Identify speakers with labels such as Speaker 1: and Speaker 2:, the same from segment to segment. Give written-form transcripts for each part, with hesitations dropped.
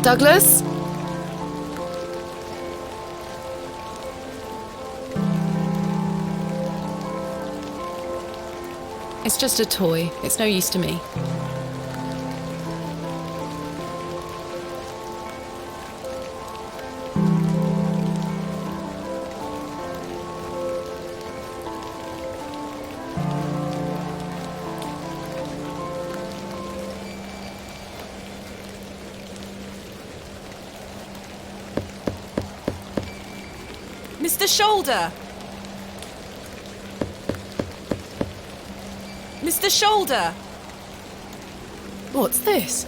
Speaker 1: Douglas? It's just a toy. It's no use to me. Mr. Shoulder! Mr. Shoulder! What's this?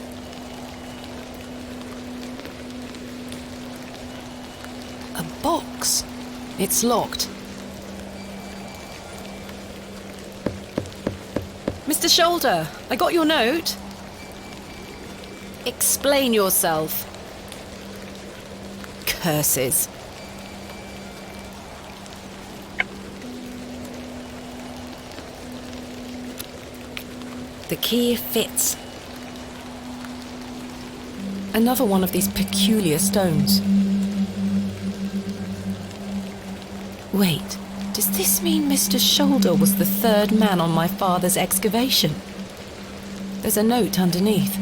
Speaker 1: A box. It's locked. Mr. Shoulder, I got your note. Explain yourself. Curses. The key fits. Another one of these peculiar stones. Wait, does this mean Mr. Shoulder was the third man on my father's excavation? There's a note underneath.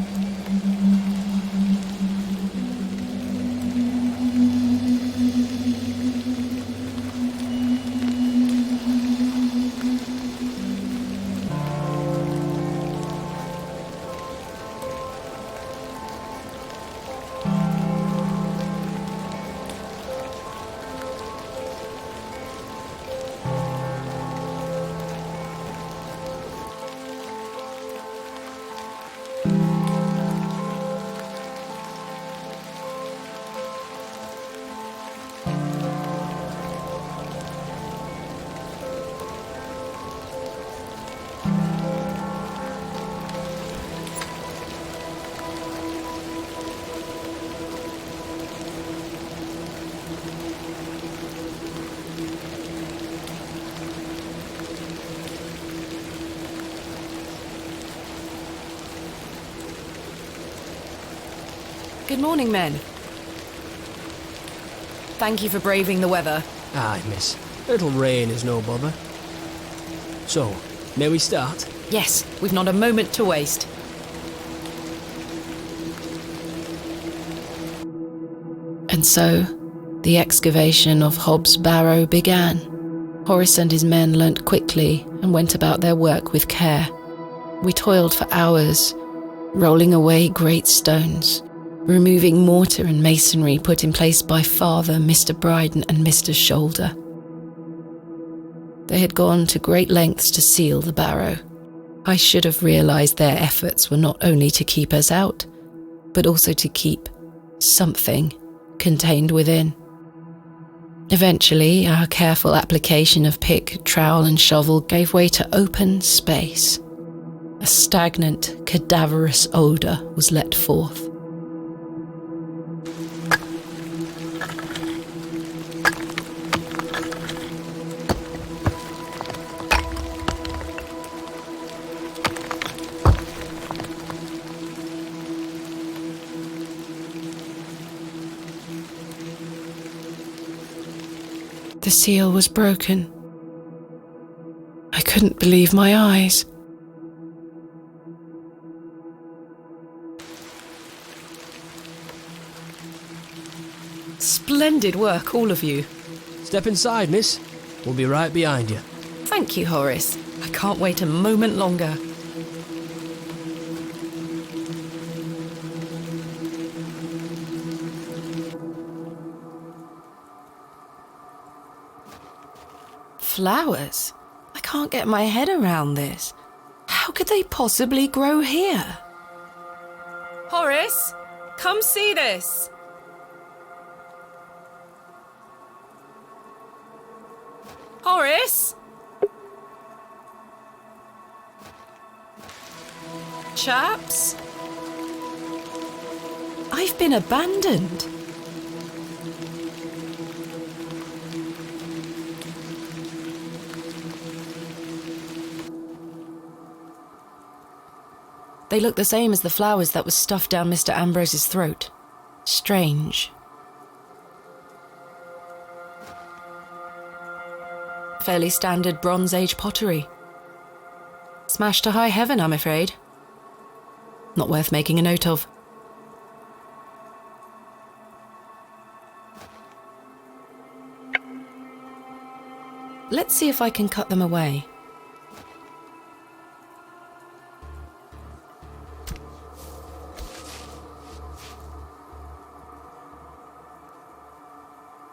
Speaker 1: Good morning, men. Thank you for braving the weather.
Speaker 2: Aye, miss. A little rain is no bother. So, may we start?
Speaker 1: Yes, we've not a moment to waste. And so, the excavation of Hobbs Barrow began. Horace and his men learnt quickly and went about their work with care. We toiled for hours, rolling away great stones, removing mortar and masonry put in place by Father, Mr. Bryden and Mr. Shoulder. They had gone to great lengths to seal the barrow. I should have realised their efforts were not only to keep us out, but also to keep something contained within. Eventually, our careful application of pick, trowel and shovel gave way to open space. A stagnant, cadaverous odour was let forth. The seal was broken. I couldn't believe my eyes. Splendid work, all of you.
Speaker 2: Step inside, miss. We'll be right behind you.
Speaker 1: Thank you, Horace. I can't wait a moment longer. Flowers? I can't get my head around this. How could they possibly grow here? Horace, come see this. Horace? Chaps? I've been abandoned. They look the same as the flowers that was stuffed down Mr. Ambrose's throat. strange. Fairly standard Bronze Age pottery. Smashed to high heaven, I'm afraid. Not worth making a note of. Let's see if I can cut them away.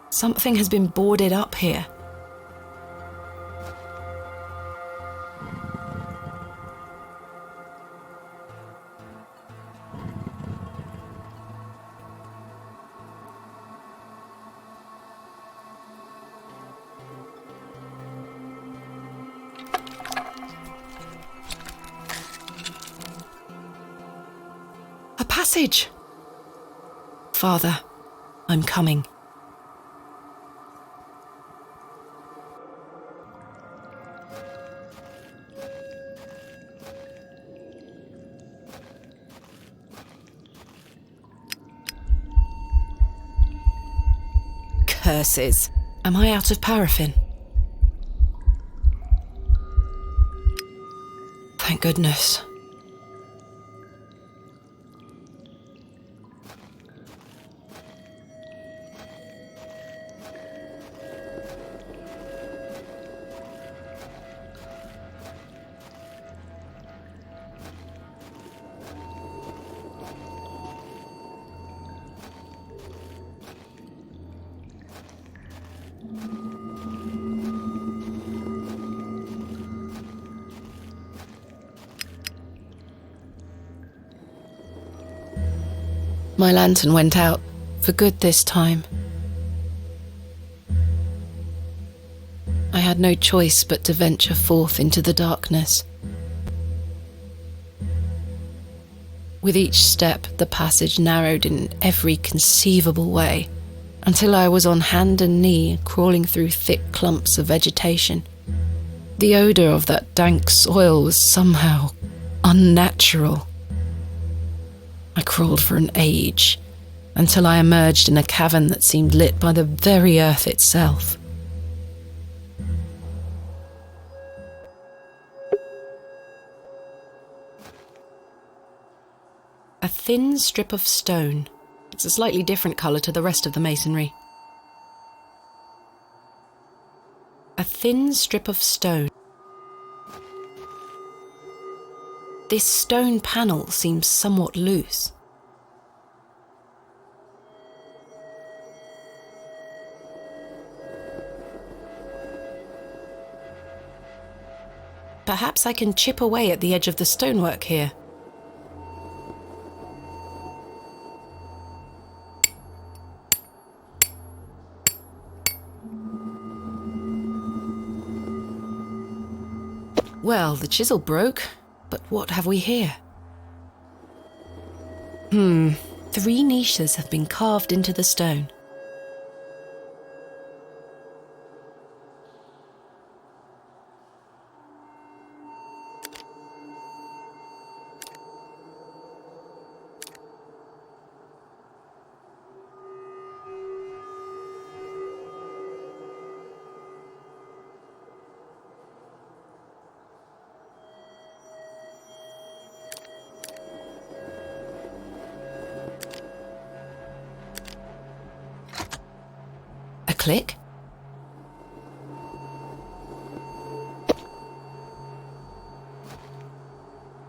Speaker 1: Something has been boarded up here. A passage! Father, I'm coming. Curses. Am I out of paraffin? Thank goodness. My lantern went out, for good this time. I had no choice but to venture forth into the darkness. With each step, the passage narrowed in every conceivable way, until I was on hand and knee, crawling through thick clumps of vegetation. The odour of that dank soil was somehow unnatural. I crawled for an age, until I emerged in a cavern that seemed lit by the very earth itself. A thin strip of stone. It's a slightly different colour to the rest of the masonry. A thin strip of stone. This stone panel seems somewhat loose. Perhaps I can chip away at the edge of the stonework here. Well, the chisel broke. But what have we here? 3 niches have been carved into the stone. Click.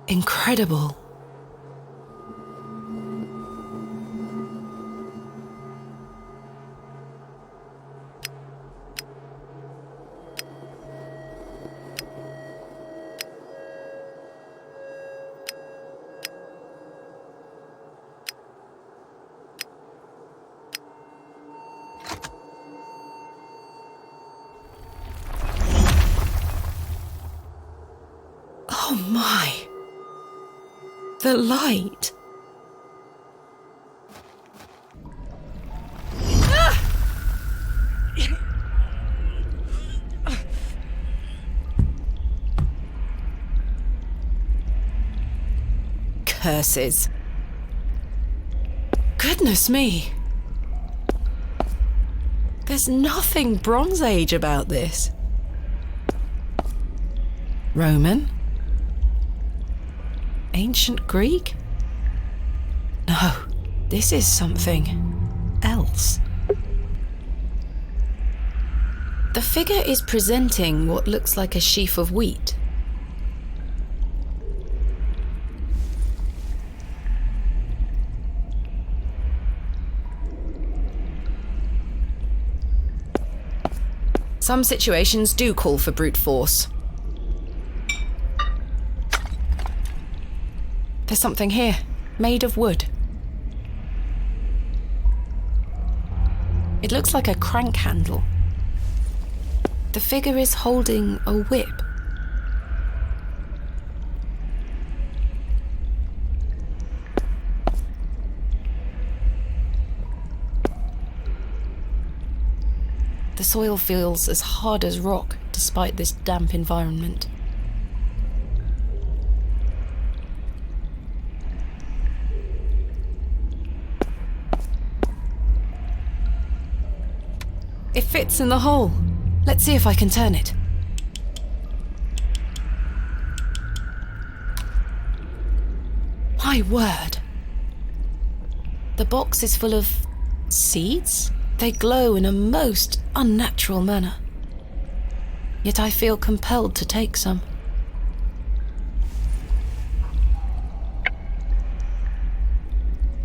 Speaker 1: Incredible. Oh my! The light! Curses. Goodness me! There's nothing Bronze Age about this. Roman? Ancient Greek? No, this is something else. The figure is presenting what looks like a sheaf of wheat. Some situations do call for brute force. There's something here, made of wood. It looks like a crank handle. The figure is holding a whip. The soil feels as hard as rock despite this damp environment. It fits in the hole. Let's see if I can turn it. My word. The box is full of seeds? They glow in a most unnatural manner. Yet I feel compelled to take some.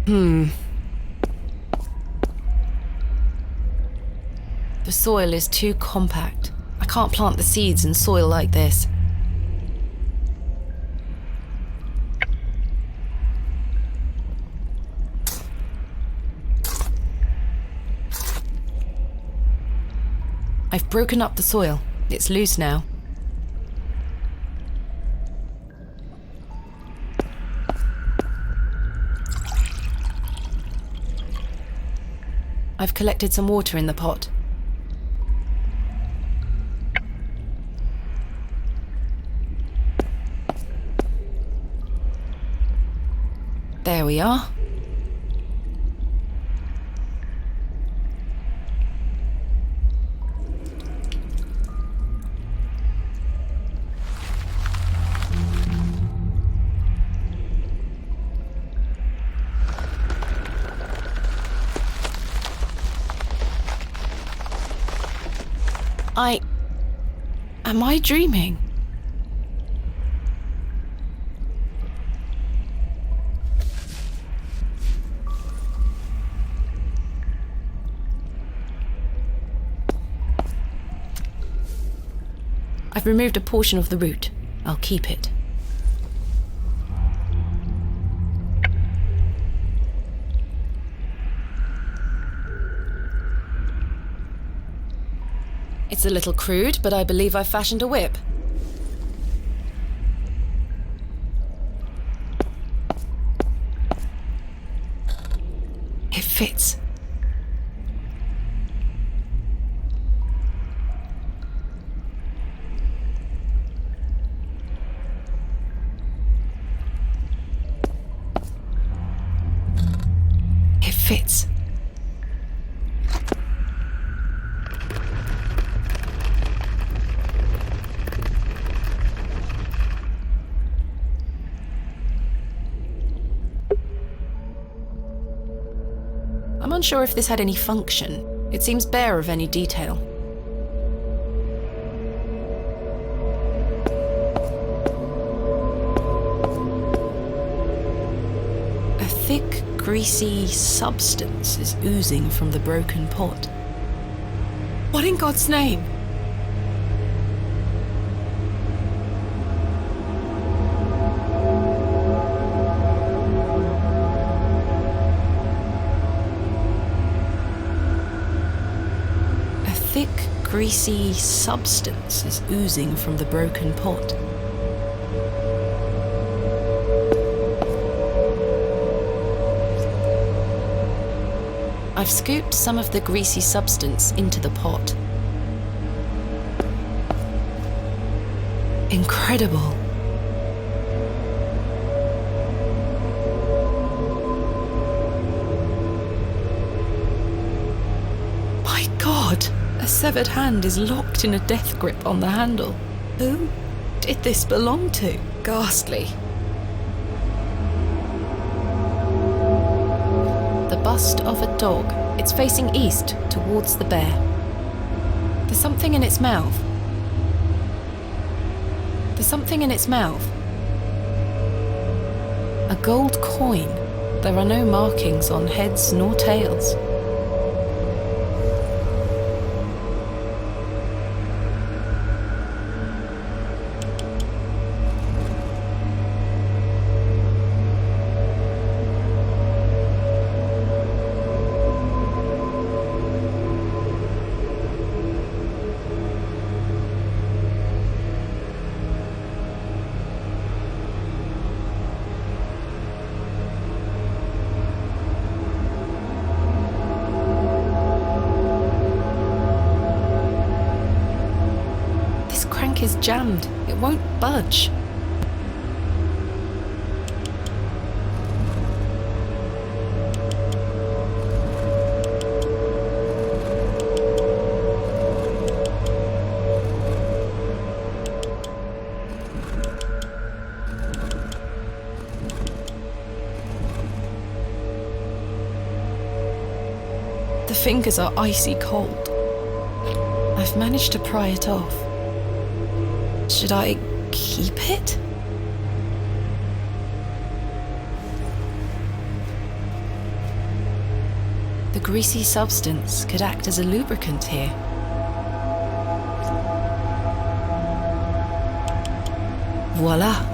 Speaker 1: The soil is too compact. I can't plant the seeds in soil like this. I've broken up the soil. It's loose now. I've collected some water in the pot. There we are. Am I dreaming? I've removed a portion of the root. I'll keep it. It's a little crude, but I believe I've fashioned a whip. It fits. It fits. I'm unsure if this had any function. It seems bare of any detail. A thick, greasy substance is oozing from the broken pot. What in God's name? Thick, greasy substance is oozing from the broken pot. I've scooped some of the greasy substance into the pot. Incredible. God, a severed hand is locked in a death grip on the handle. Who did this belong to? Ghastly. The bust of a dog. It's facing east, towards the bear. There's something in its mouth. There's something in its mouth. A gold coin. There are no markings on heads nor tails. Is jammed. It won't budge. The fingers are icy cold. I've managed to pry it off. Should I keep it? The greasy substance could act as a lubricant here. Voila!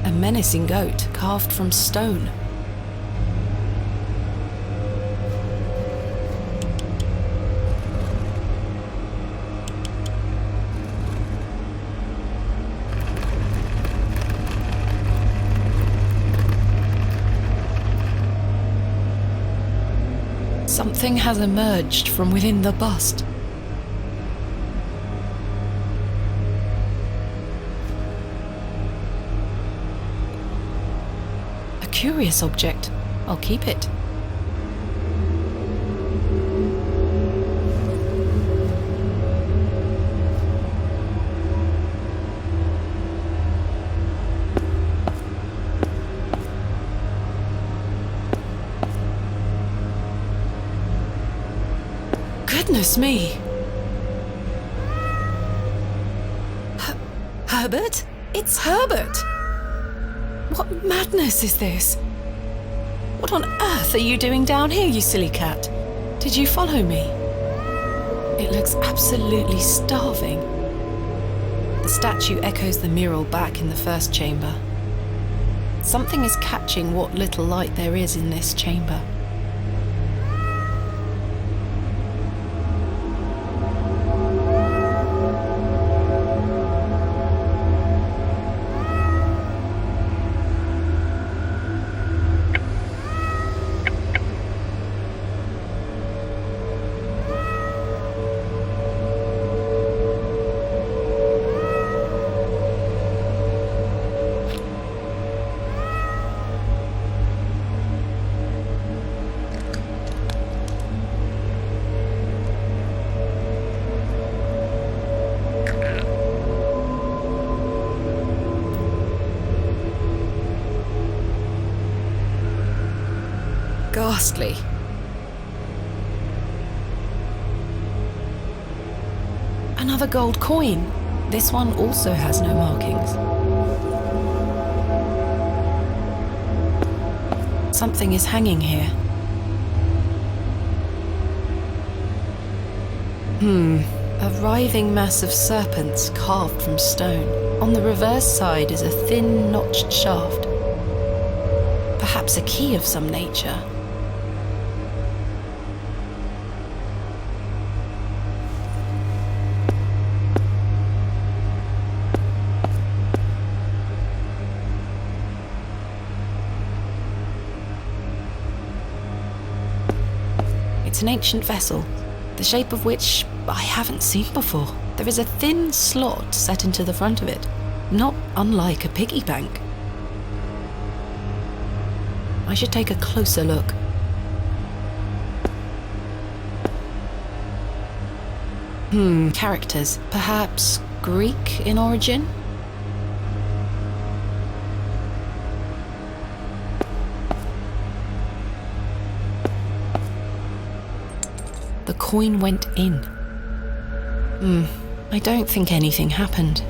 Speaker 1: A menacing goat carved from stone. Something has emerged from within the bust. Curious object. I'll keep it. Goodness me! Herbert? It's Herbert! What madness is this? What on earth are you doing down here, you silly cat? Did you follow me? It looks absolutely starving. The statue echoes the mural back in the first chamber. Something is catching what little light there is in this chamber. Ghastly. Another gold coin. This one also has no markings. Something is hanging here. A writhing mass of serpents carved from stone. On the reverse side is a thin, notched shaft. Perhaps a key of some nature. It's an ancient vessel, the shape of which I haven't seen before. There is a thin slot set into the front of it, not unlike a piggy bank. I should take a closer look. Characters, perhaps Greek in origin? The coin went in. I don't think anything happened.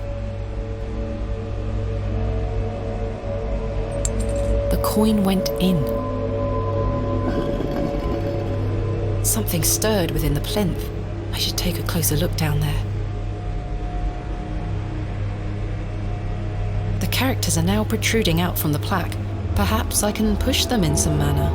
Speaker 1: The coin went in. Something stirred within the plinth. I should take a closer look down there. The characters are now protruding out from the plaque. Perhaps I can push them in some manner.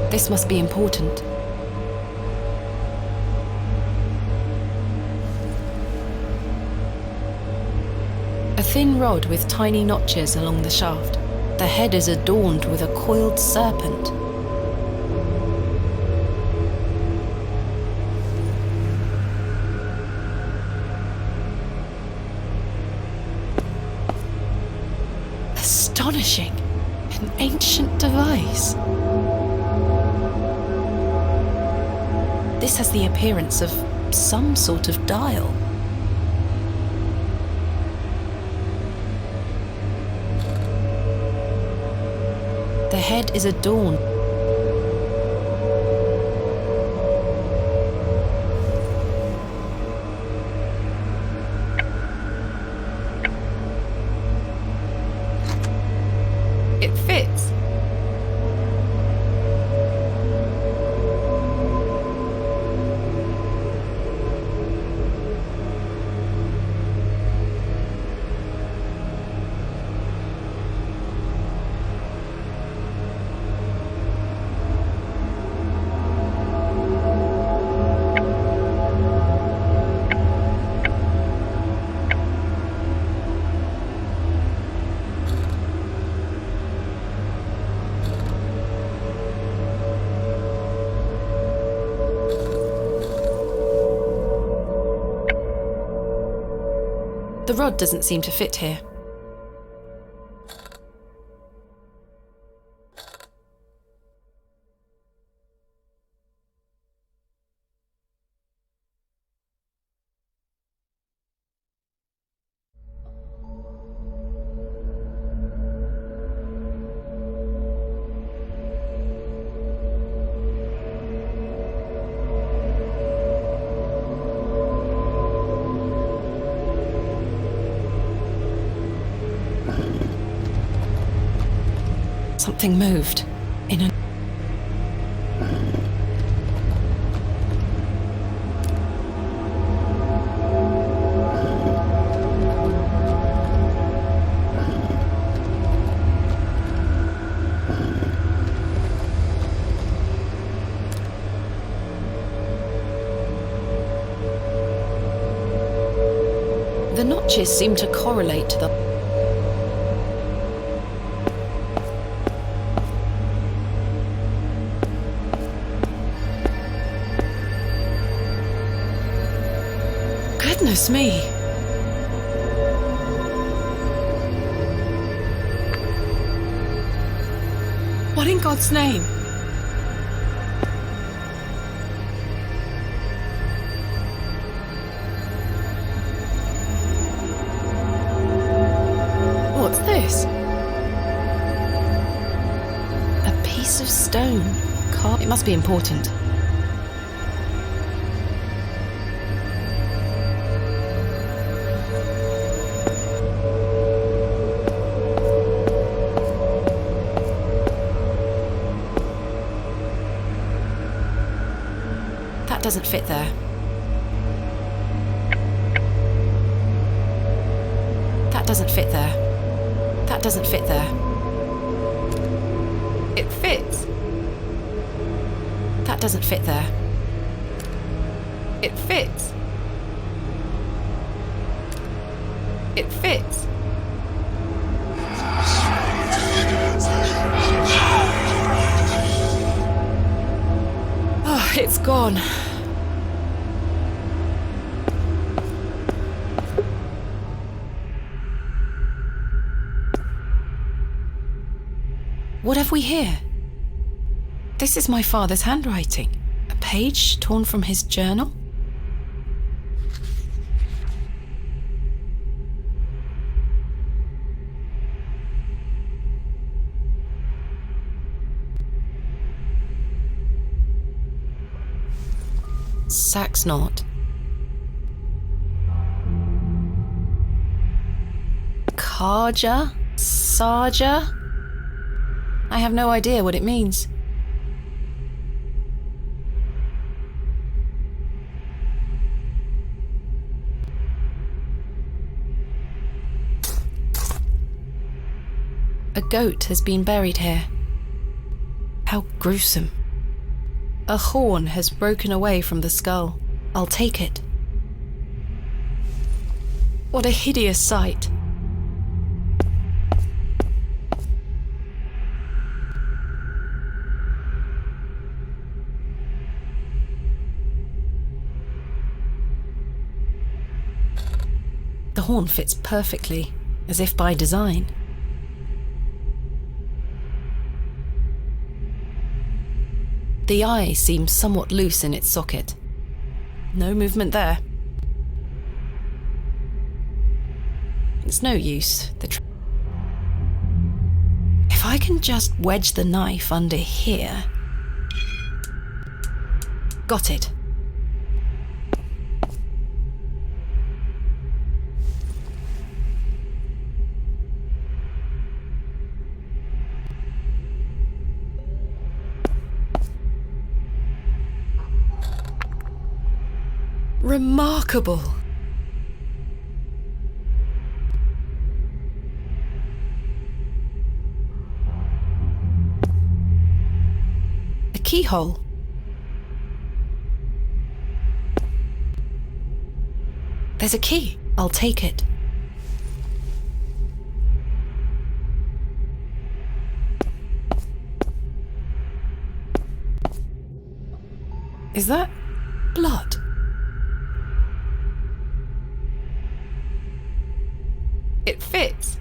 Speaker 1: This must be important. A thin rod with tiny notches along the shaft. The head is adorned with a coiled serpent. Astonishing! An ancient device. This has the appearance of some sort of dial. The head is adorned. It fits. The rod doesn't seem to fit here. Something moved in a... The notches seem to correlate to the... Goodness me! What in God's name? What's this? this? A piece of stone. It must be important. That doesn't fit there. That doesn't fit there. That doesn't fit there. It fits. That doesn't fit there. It fits. It fits. Oh, it's gone. What have we here? This is my father's handwriting. A page torn from his journal? Sax knot. Karja? Sarja? I have no idea what it means. A goat has been buried here. How gruesome. A horn has broken away from the skull. I'll take it. What a hideous sight. The horn fits perfectly, as if by design. The eye seems somewhat loose in its socket. No movement there. It's no use. If I can just wedge the knife under here... Got it. Remarkable. A keyhole. There's a key. I'll take it. Is that blood? It fits.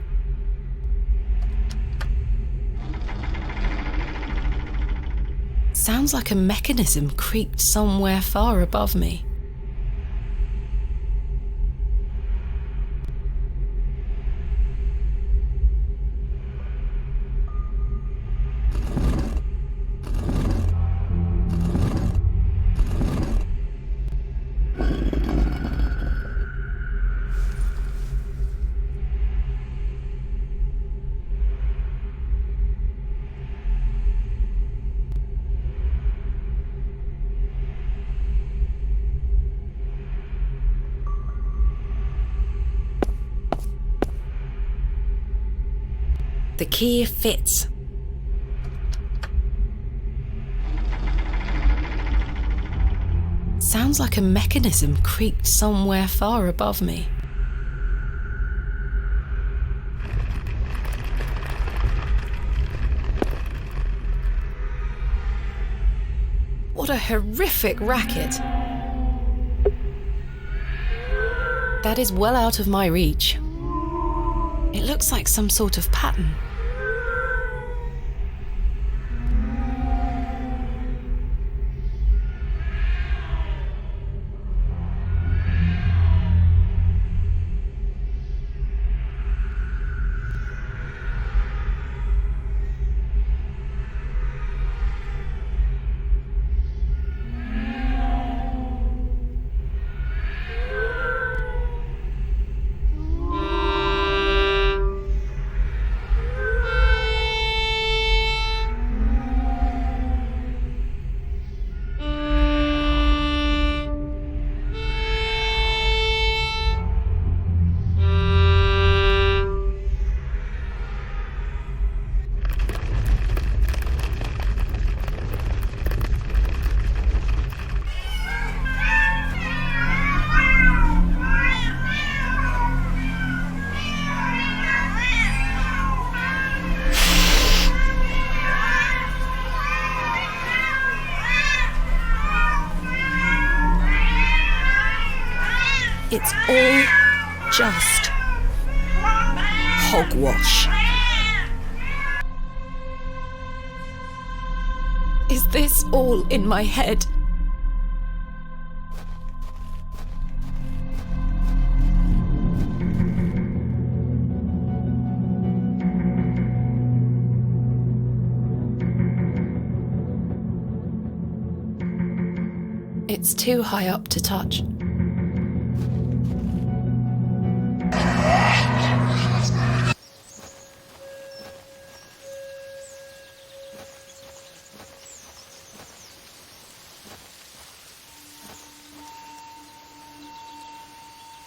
Speaker 1: Sounds like a mechanism creaked somewhere far above me. The key fits. Sounds like a mechanism creaked somewhere far above me. What a horrific racket. That is well out of my reach. It looks like some sort of pattern. It's all just hogwash. Is this all in my head? It's too high up to touch.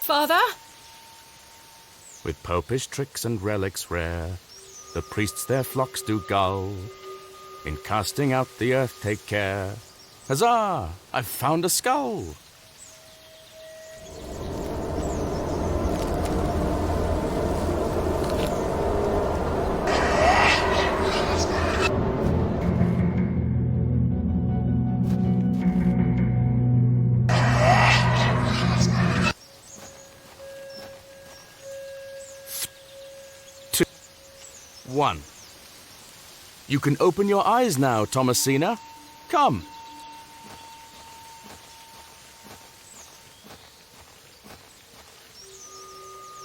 Speaker 1: Father?
Speaker 3: With popish tricks and relics rare, the priests their flocks do gull. In casting out the earth take care. Huzzah! I've found a skull! One. You can open your eyes now, Thomasina. Come.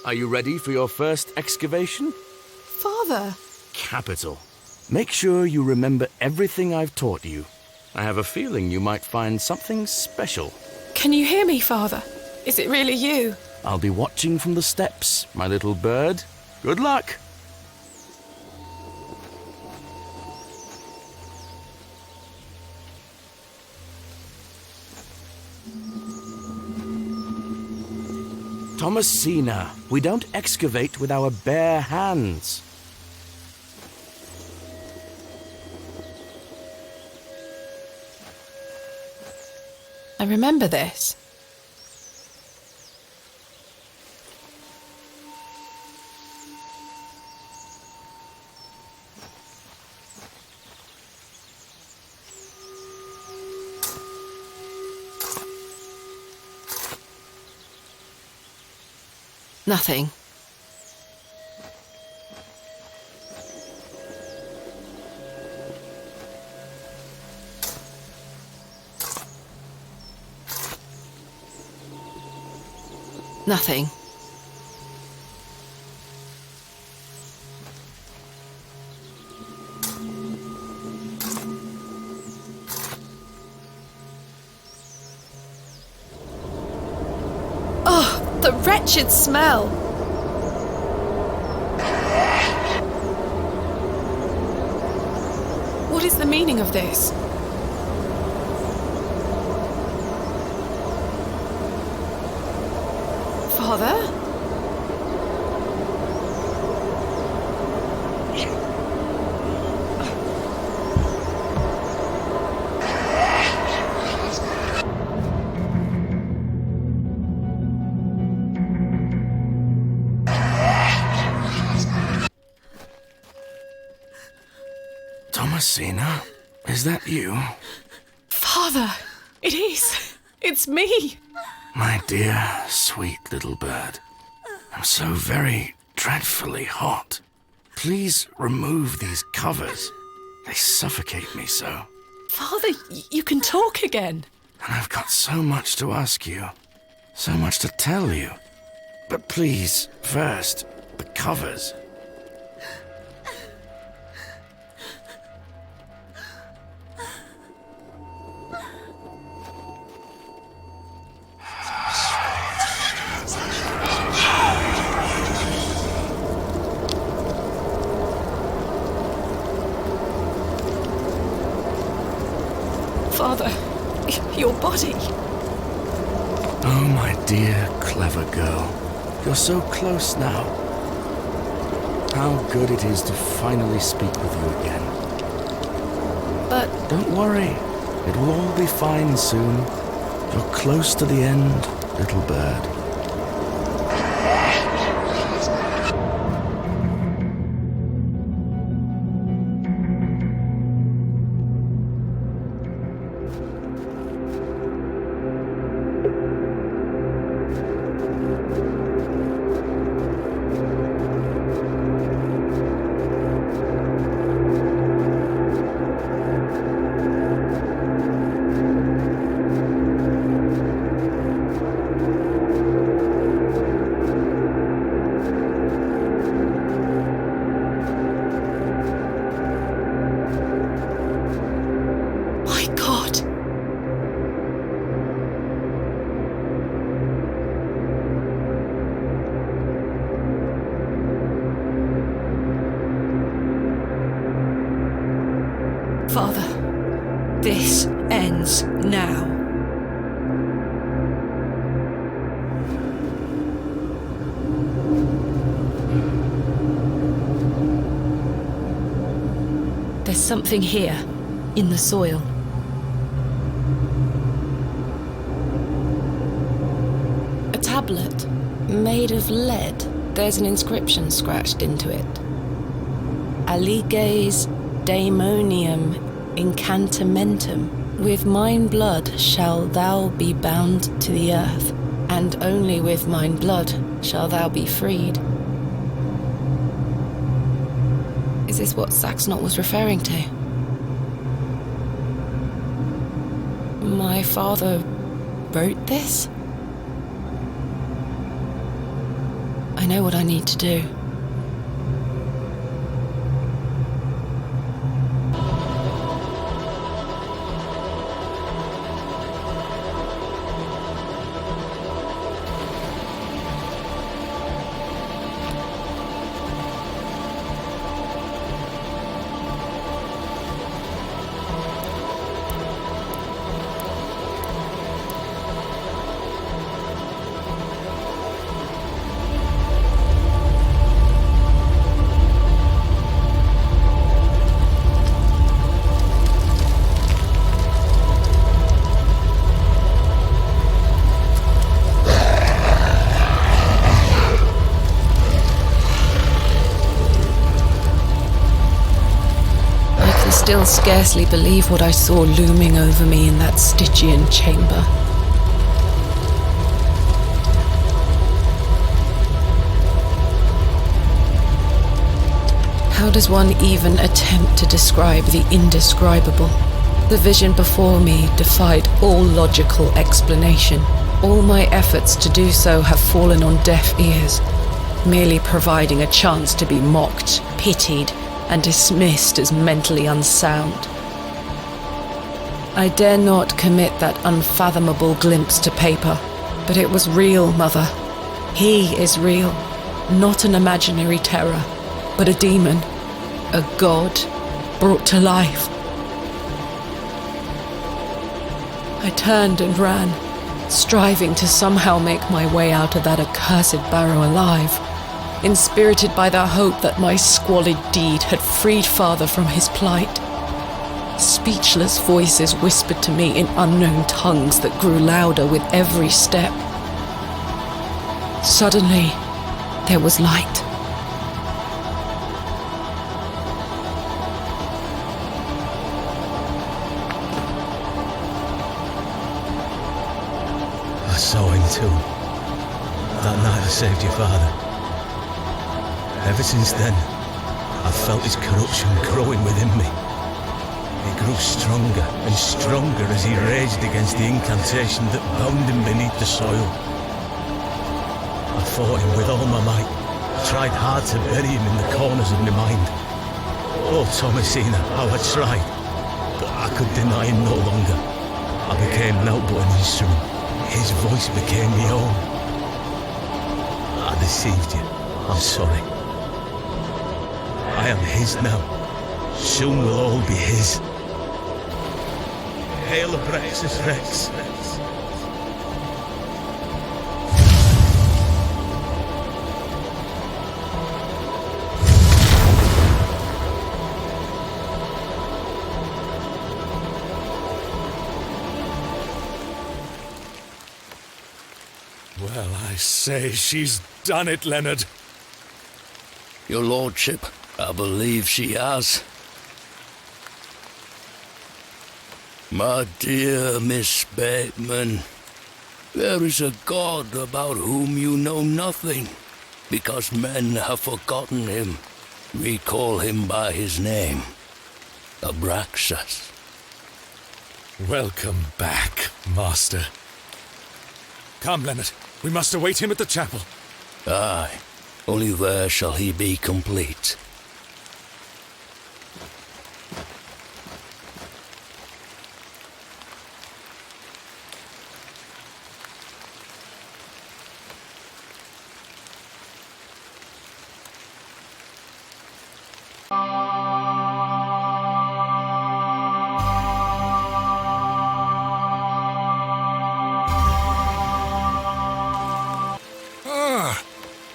Speaker 3: Are you ready for your first excavation?
Speaker 1: Father!
Speaker 3: Capital. Make sure you remember everything I've taught you. I have a feeling you might find something special.
Speaker 1: Can you hear me, Father? Is it really you?
Speaker 3: I'll be watching from the steps, my little bird. Good luck! Thomasina, we don't excavate with our bare hands.
Speaker 1: I remember this. Nothing. Nothing. Oh, the wretched smell! What is the meaning of this? Father?
Speaker 3: Thomasina, is that you?
Speaker 1: Father, it is. It's me.
Speaker 3: My dear, sweet little bird. I'm so very dreadfully hot. Please remove these covers. They suffocate me so.
Speaker 1: Father, you can talk again.
Speaker 3: And I've got so much to ask you. So much to tell you. But please, first, the covers.
Speaker 1: Father, your body.
Speaker 3: Oh, my dear, clever girl. You're so close now. How good it is to finally speak with you again.
Speaker 1: But
Speaker 3: don't worry. It will all be fine soon. You're close to the end, little bird.
Speaker 1: Father, this ends now. There's something here, in the soil. A tablet, made of lead. There's an inscription scratched into it. Aliges daemonium incantamentum. With mine blood shall thou be bound to the earth, and only with mine blood shall thou be freed. Is this what Saxnot was referring to? My father wrote this? I know what I need to do. Still scarcely believe what I saw looming over me in that Stygian chamber. How does one even attempt to describe the indescribable? The vision before me defied all logical explanation. All my efforts to do so have fallen on deaf ears, merely providing a chance to be mocked, pitied, and dismissed as mentally unsound. I dare not commit that unfathomable glimpse to paper, but it was real, Mother. He is real, not an imaginary terror, but a demon, a god brought to life. I turned and ran, striving to somehow make my way out of that accursed barrow alive, inspirited by the hope that my squalid deed had freed Father from his plight. Speechless voices whispered to me in unknown tongues that grew louder with every step. Suddenly, there was light.
Speaker 4: I saw him too. That night I saved your father. Ever since then, I've felt his corruption growing within me. He grew stronger and stronger as he raged against the incantation that bound him beneath the soil. I fought him with all my might, tried hard to bury him in the corners of my mind. Oh, Thomasina, how I tried, but I could deny him no longer. I became naught but an instrument. His voice became my own. I deceived you. I'm sorry. I am his now. Soon we'll all be his. Hail Abrexus Rex.
Speaker 3: Well, I say, she's done it, Leonard.
Speaker 5: Your lordship, I believe she has. My dear Miss Bateman, there is a God about whom you know nothing, because men have forgotten him. We call him by his name, Abraxas.
Speaker 3: Welcome back, Master. Come, Leonard. We must await him at the chapel.
Speaker 5: Aye, only there shall he be complete.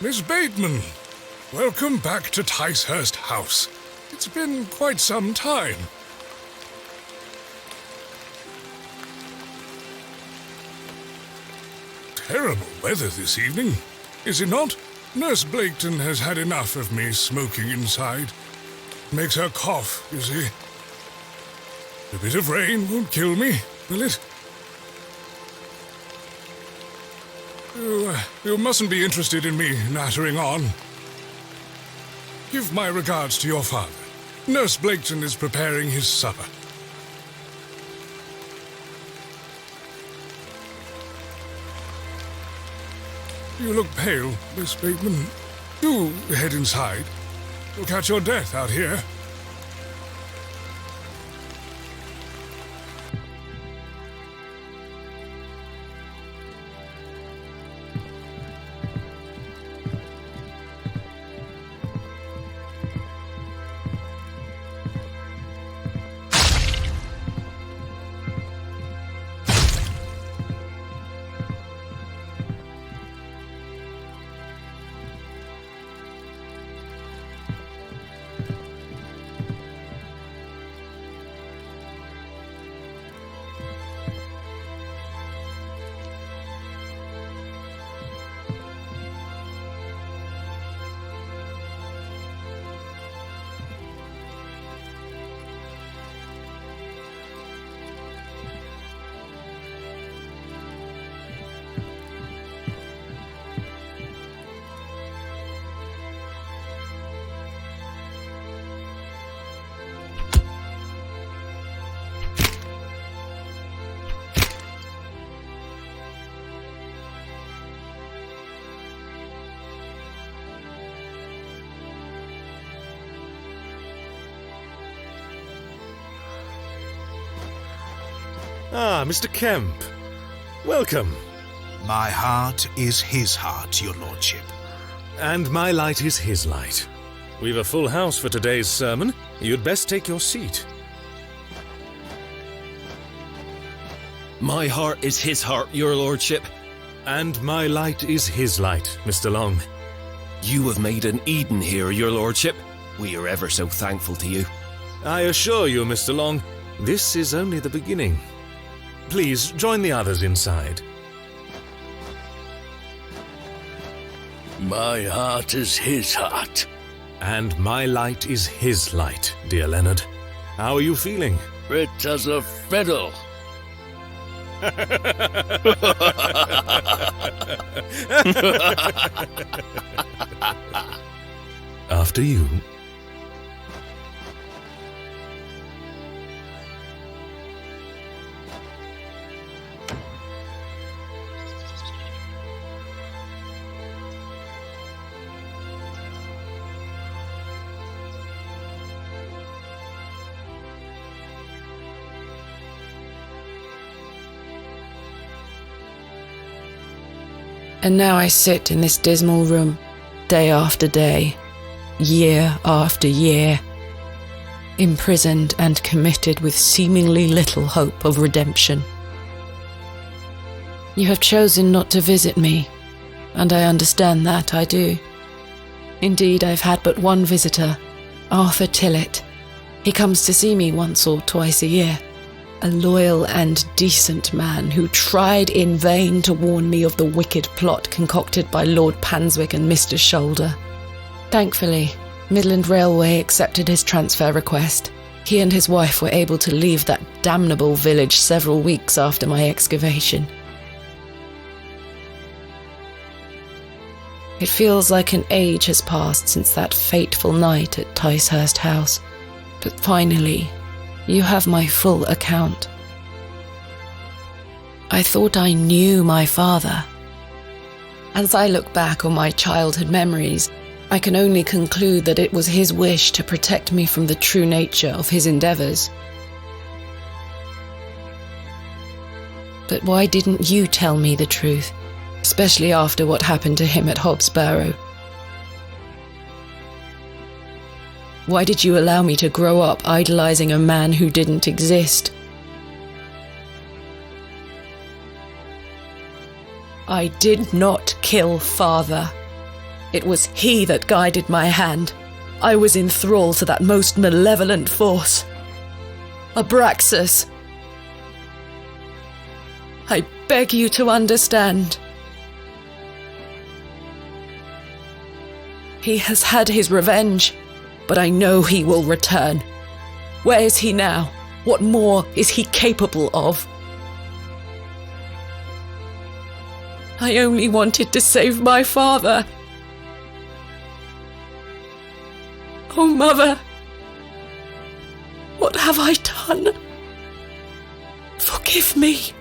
Speaker 6: Miss Bateman. Welcome back to Ticehurst House. It's been quite some time. Terrible weather this evening, is it not? Nurse Blaketon has had enough of me smoking inside. Makes her cough, you see. A bit of rain won't kill me, will it? You mustn't be interested in me nattering on. Give my regards to your father. Nurse Blaketon is preparing his supper. You look pale, Miss Bateman. Do head inside. You'll catch your death out here.
Speaker 7: Ah, Mr. Kemp. Welcome.
Speaker 8: My heart is his heart, your lordship.
Speaker 7: And my light is his light. We've a full house for today's sermon. You'd best take your seat.
Speaker 9: My heart is his heart, your lordship.
Speaker 7: And my light is his light, Mr. Long.
Speaker 9: You have made an Eden here, your lordship. We are ever so thankful to you.
Speaker 7: I assure you, Mr. Long, this is only the beginning. Please, join the others inside.
Speaker 5: My heart is his heart.
Speaker 7: And my light is his light, dear Leonard. How are you feeling?
Speaker 5: Fit as a fiddle.
Speaker 7: After you.
Speaker 1: And now I sit in this dismal room, day after day, year after year, imprisoned and committed with seemingly little hope of redemption. You have chosen not to visit me, and I understand that, I do. Indeed, I've had but one visitor, Arthur Tillett. He comes to see me once or twice a year. A loyal and decent man who tried in vain to warn me of the wicked plot concocted by Lord Panswick and Mr. Shoulder. Thankfully, Midland Railway accepted his transfer request. He and his wife were able to leave that damnable village several weeks after my excavation. It feels like an age has passed since that fateful night at Ticehurst House, but finally, you have my full account. I thought I knew my father. As I look back on my childhood memories, I can only conclude that it was his wish to protect me from the true nature of his endeavours. But why didn't you tell me the truth, especially after what happened to him at Hobbs Barrow? Why did you allow me to grow up idolizing a man who didn't exist? I did not kill father. It was he that guided my hand. I was in thrall to that most malevolent force. Abraxas. I beg you to understand. He has had his revenge, but I know he will return. Where is he now? What more is he capable of? I only wanted to save my father. Oh, Mother, what have I done? Forgive me.